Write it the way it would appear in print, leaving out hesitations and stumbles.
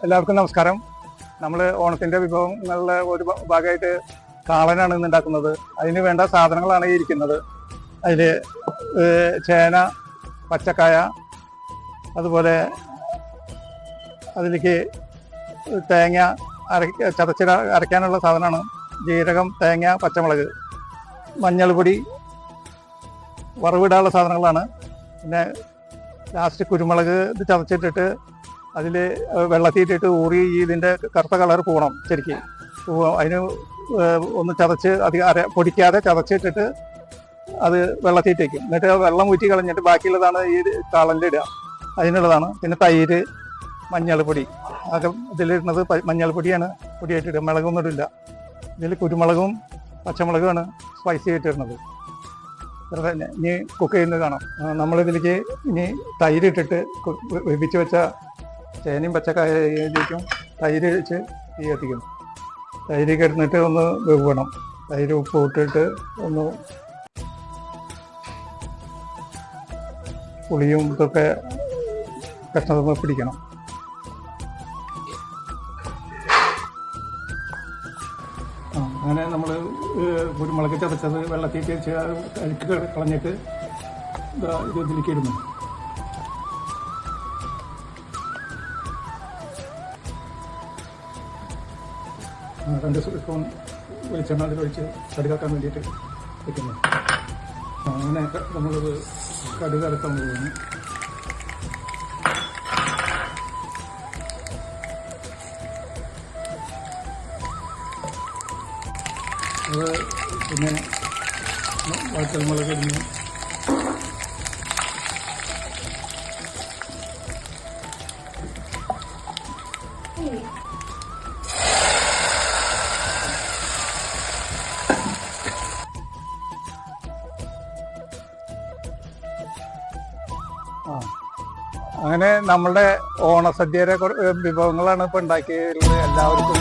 എല്ലാവർക്കും നമസ്കാരം. നമ്മൾ ഓണത്തിൻ്റെ വിഭവങ്ങളുടെ ഒരു ഭാഗമായിട്ട് കാളനാണ് ഇന്ന് ഉണ്ടാക്കുന്നത്. അതിന് വേണ്ട സാധനങ്ങളാണ് ഈ ഇരിക്കുന്നത്. അതിൽ ചേന, പച്ചക്കായ, അതുപോലെ അതിലേക്ക് തേങ്ങ ചതച്ചിട അരയ്ക്കാനുള്ള സാധനമാണ് ജീരകം, തേങ്ങ, പച്ചമുളക്, മഞ്ഞൾപ്പൊടി, വറവിടാനുള്ള സാധനങ്ങളാണ്. പിന്നെ ലാസ്റ്റ് കുരുമുളക് ഇത് ചതച്ചിട്ടിട്ട് അതിൽ വെള്ളത്തിയിട്ടിട്ട് ഊറി ഇതിൻ്റെ കറുത്ത കളർ പോകണം. ശരിക്കും അതിന് ഒന്ന് ചതച്ച് അധികം പൊടിക്കാതെ ചതച്ചിട്ടിട്ട് അത് വെള്ളത്തിയിട്ടേക്കും. എന്നിട്ട് വെള്ളം ഊറ്റി കളഞ്ഞിട്ട് ബാക്കിയുള്ളതാണ് ഈ കാളനിൽ ഇടുക. അതിനുള്ളതാണ്. പിന്നെ തൈര്, മഞ്ഞൾപ്പൊടി, അത് ഇതിലിടുന്നത് മഞ്ഞൾപ്പൊടിയാണ് പൊടിയായിട്ടിടുക. മുളകൊന്നും ഇടില്ല. ഇതിൽ കുരുമുളകും പച്ചമുളകുമാണ് സ്പൈസി ആയിട്ടിടുന്നത്. ഇത്ര തന്നെ. ഇനി കുക്ക് ചെയ്യുന്നത് കാണാം. നമ്മളിതിലേക്ക് ഇനി തൈര് ഇട്ടിട്ട് വേവിച്ച് വെച്ച ചേനയും പച്ചക്കായയിലേക്കും തൈര് വെച്ച് തീ കത്തിക്കും. തൈര് കിടന്നിട്ട് ഒന്ന് വേവണം. തൈര് ഉപ്പ് ഇട്ടിട്ട് ഒന്ന് പുളിയും ഇതൊക്കെ കഷ്ണത്തിൽ പിടിക്കണം. അങ്ങനെ നമ്മൾ കുരുമുളക് ചതച്ചത് വെള്ളത്തിൽ വെച്ച് അരിക്ക് കളഞ്ഞിട്ട് ഇത് ഇതിലേക്ക് ഇടുന്നു. രണ്ട് സ്പൂൺ വെളിച്ചെണ്ണ അതിലൊഴിച്ച് കടുകാക്കാൻ വേണ്ടിയിട്ട് വെക്കുന്നു. അങ്ങനെ നമ്മളത് കടുക് അരക്കാൻ പോകുന്നു. അത് പിന്നെ വറ്റൽമുളക് ഇടുന്നു. അങ്ങനെ നമ്മളുടെ ഓണസദ്യയുടെ വിഭവങ്ങളാണ് ഇപ്പോൾ ഉണ്ടാക്കിയത്. എല്ലാവർക്കും